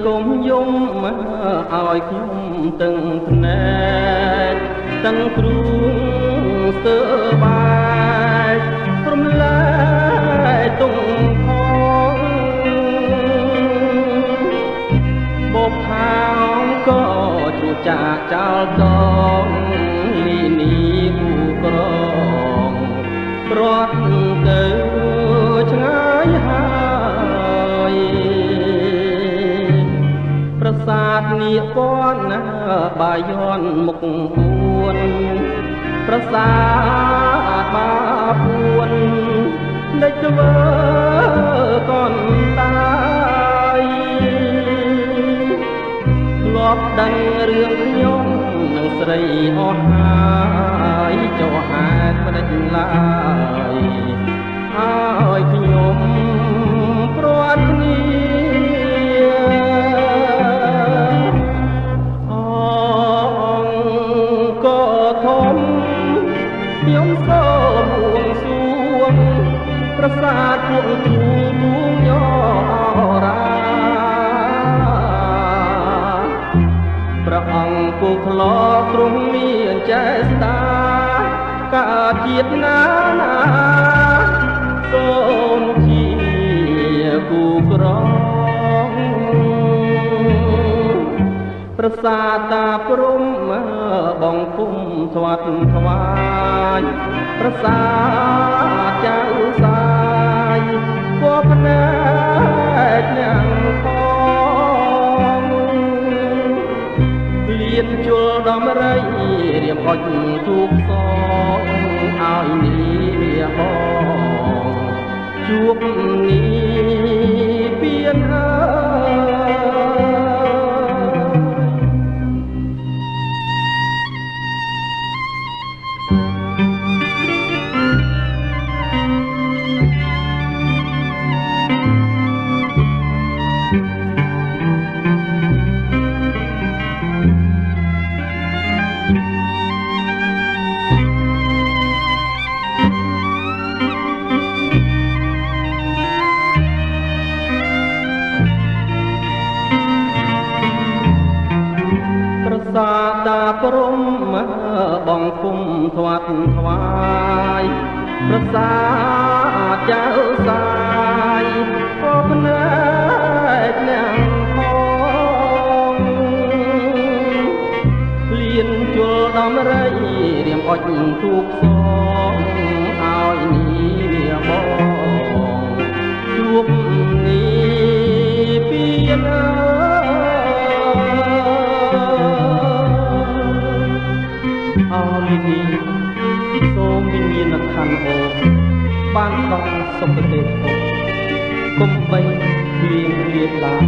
កុំយំឲ្យខ្ញុំទាំងភ្នែកទាំងគ្រូស្ទើបែកព្រមលែទុំផងបបផាងក៏ជួចាកចោលតងលីនីគូក្រងរត់ទៅឆ្ងាយហើយប្រាសាទនាគពណ៌ណាបាយ័នមុខ4ប្រាសាទបាពួនដេចធ្វើកនតាយធ្លាប់ដឹងរឿងខ្ញុំនឹងស្រីអស់ហើយចុះហេតុមិនដេចឡើយហើយខ្ញុំព្រាត់គ្នាអង្គធំខ្ញុំសូមបួងសួងប្រាសាទពួកទូទួងយោរាព្រះអង្គគូក្លោទ្រង់មានចេស្តាកើតជាតិណាណាសូមជាគូក្រងប្រាសាទតាព្រំបងគុំស្វាត់ថ្វាយប្រាសាទចៅសាយពណ៌ភ្នែកយ៉ាងផងលៀនជលដំរីរៀបអុចទូកសងឲ្យនេះបងជួបនេះពៀនសាតាព្រំបងគុំធ្វាត់ថ្វាយប្រាសាទចៅសាយក៏ភ្នែកទាំងផងលៀនជលដំរីរៀមអុចទូកសងឲ្យនេះបងជួបនេះពីណាអរលីនីសូមវិញ្ញាណក្ខន្ធអូបានដល់សុគតិភពកុំបីភ្លៀងភ្លាតឡើយ